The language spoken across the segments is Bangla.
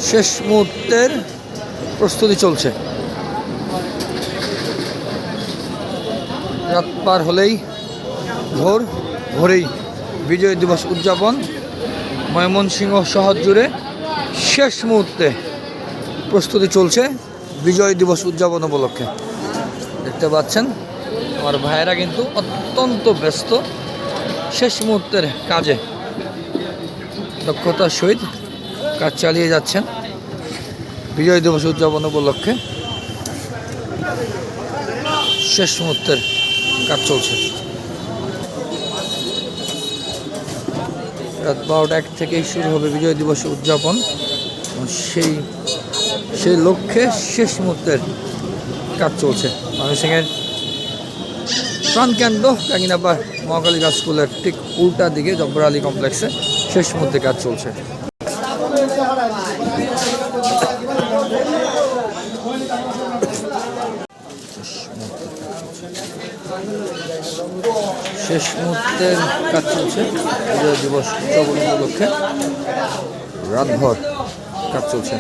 শেষ মুহূর্তের প্রস্তুতি চলছে। রাত পার হলেই ভোরেই বিজয় দিবস উদযাপন ময়মনসিংহ শহর জুড়ে শেষ মুহূর্তে প্রস্তুতি চলছে বিজয় দিবস উদযাপন উপলক্ষে। দেখতে পাচ্ছেন আমার ভাইয়েরা কিন্তু অত্যন্ত ব্যস্ত, শেষ মুহূর্তের কাজে দক্ষতার সহিত কাজ চালিয়ে যাচ্ছেন বিজয় দিবস উদযাপন উপলক্ষে। শেষ মুহূর্তের কাজ চলছে। রাত 12টা থেকেই শুরু হবে বিজয় দিবস উদযাপন। সেই লক্ষ্যে শেষ মুহূর্তের কাজ চলছে। ময়মনসিংহের প্রাণকেন্দ্র কাকিনাপাড় মহাকালী গার্লস স্কুলের ঠিক উল্টা দিকে জব্বার আলী কমপ্লেক্সে শেষ মুহূর্তে কাজ চলছে। শেষ মুহূর্তের কাজ চলছে বিজয় দিবস উদযাপন উপলক্ষে। রাতভর কাজ চলছে।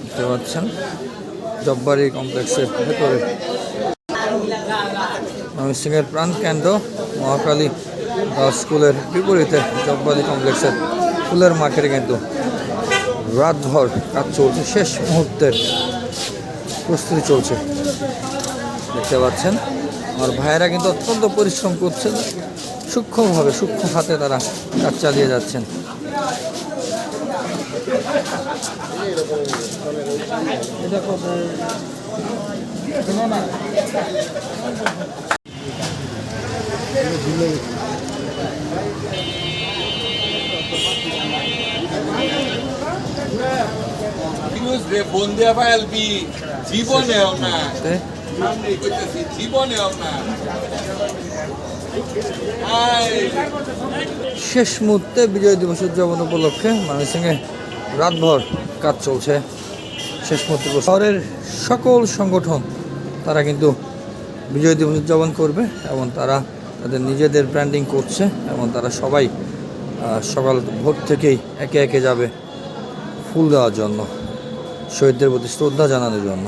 দেখতে পাচ্ছেন জব্বারি কমপ্লেক্সের ভেতরে ময়মনসিংহের প্রাণকেন্দ্র মহাকালী গার্লস স্কুলের বিপরীতে জব্বারি কমপ্লেক্সের ফুলের মাঠের কিন্তু রাতভর কাজ চলছে। শেষ মুহূর্তের প্রস্তুতি চলছে। দেখতে পাচ্ছেন আমার ভাইয়েরা কিন্তু অত্যন্ত পরিশ্রম করছেন, সূক্ষ্মভাবে সূক্ষ্ম হাতে তারা কাজ চালিয়ে যাচ্ছেন। শেষ মুহূর্তে বিজয় দিবস উদযাপন উপলক্ষে ময়মনসিংহে রাতভর কাজ চলছে। শেষ মুহূর্তে শহরের সকল সংগঠন তারা কিন্তু বিজয় দিবস উদযাপন করবে এবং তারা তাদের নিজেদের ব্র্যান্ডিং করছে এবং তারা সবাই সকাল ভোর থেকেই একে একে যাবে ফুল দেওয়ার জন্য, শহীদদের প্রতি শ্রদ্ধা জানানোর জন্য।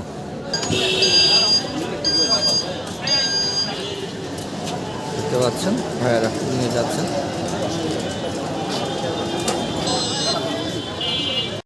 দেখতে পাচ্ছেন ভাইয়েরা ফুল নিয়ে যাচ্ছেন।